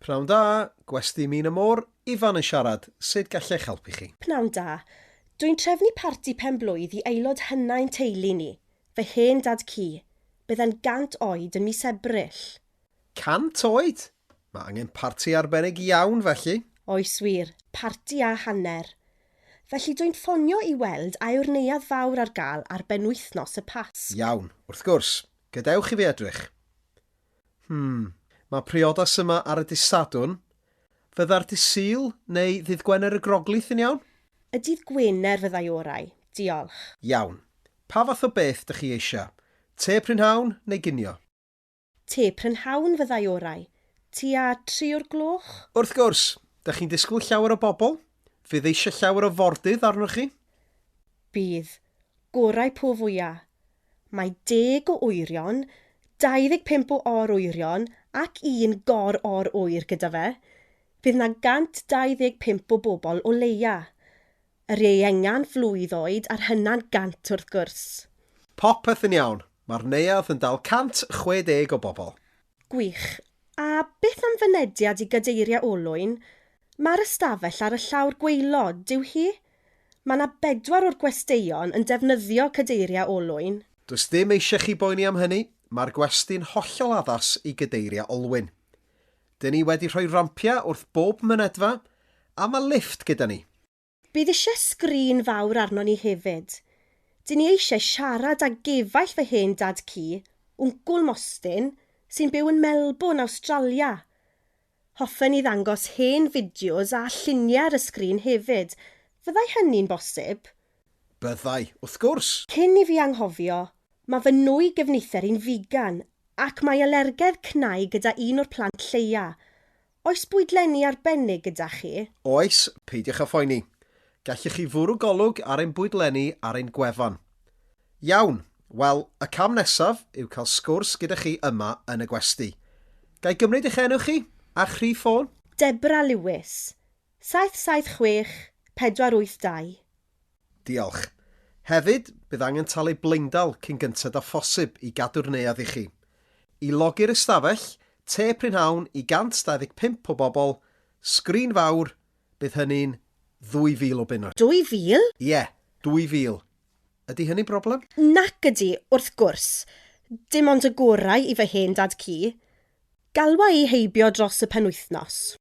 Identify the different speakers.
Speaker 1: Pnawn da, gwesti min y môr, Ifan yn siarad. Sut gallech helpu chi?
Speaker 2: Pnawn da. Dwi'n trefnu parti pen-blwydd I aelod hynna'n teulu ni, fy hen dad cu. Byddai'n 100 oed yn mis Ebrill.
Speaker 1: 100 oed? Mae angen parti arbennig iawn felly.
Speaker 2: Oes wir, parti a hanner. Felly dwi'n ffonio I weld a yw'r neuadd fawr ar gael ar benwythnos y Pasg.
Speaker 1: Iawn, wrth gwrs. Gadewch I fi edrych. Mae priodas yma ar y dydd Sadwrn. Fydda'r dydd Sul neu ddydd Gwener y Groglith yn iawn?
Speaker 2: Y dydd Gwener fyddai orau. Diolch.
Speaker 1: Iawn. Pa fath o beth dych chi eisiau? Te prynhawn neu ginio?
Speaker 2: Te prynhawn fyddai orau. Tua 3 o'r gloch?
Speaker 1: Wrth gwrs, dych chi'n disgwyl llawer o bobl? Fydd eisiau llawer o fordydd arnoch chi?
Speaker 2: Bydd. Gorau po fwyaf. Mae 10 o wyrion, 25 o or-wyrion ac 1 gor or-wyr gyda fe. Bydd na 125 o bobl o leia. Yr iengan flwydd oed a'r hynna'n 100 wrth gwrs.
Speaker 1: Popeth yn iawn. Mae'r neuadd yn dal 160 o bobl.
Speaker 2: Gwych. A beth am fynediad I gadeiriau olwyn? Mae'r ystafell ar y llawr gwaelod, dyw hi? Mae yna 4 o'r gwesteion yn defnyddio cadeiriau olwyn.
Speaker 1: Does dim eisiau chi boeni am hynny. Mae'r gwesti'n hollol addas I gadeiriau olwyn. Dyn ni wedi rhoi rampia wrth bob mynedfa, a mae lift gyda ni.
Speaker 2: Bydd eisiau sgrin fawr arno ni hefyd. Dyn ni eisiau siarad â gefaill fy hen dad cu, Wncl Mostyn, sy'n byw yn Melbourne, Awstralia. Hoffen I ddangos hen fideos a lluniau ar y sgrin hefyd. Fyddai hynny'n bosib?
Speaker 1: Byddai, wrth gwrs.
Speaker 2: Cyn I fi anghofio, mae fy nwy gefnither i'n figan ac mae alergedd cnau gyda un o'r plant lleia. Oes bwydlenni arbennig gyda chi?
Speaker 1: Oes, peidiwch â phoeni. Gallech chi fwrw golwg ar ein bwydlenni ar ein gwefan. Iawn, wel, y cam nesaf yw cael sgwrs gyda chi yma yn y gwesti. Gai gymryd eich enw chi a chri ffôn?
Speaker 2: Debra Lewis, 776 482.
Speaker 1: Diolch. Hefyd, bydd angen talu bleindal cyn gyntad a phosib I gadw'r neuadd I chi. I logi'r ystafell, te prynhawn I 125 o bobl, sgrin fawr, bydd hynny'n 2,000 o bunod.
Speaker 2: 2,000?
Speaker 1: Ie, 2,000. Ydy hynny'n broblem?
Speaker 2: Nac ydy, wrth gwrs. Dim ond y gorau I fy hen dad cu. Galwa I heibio dros y penwythnos.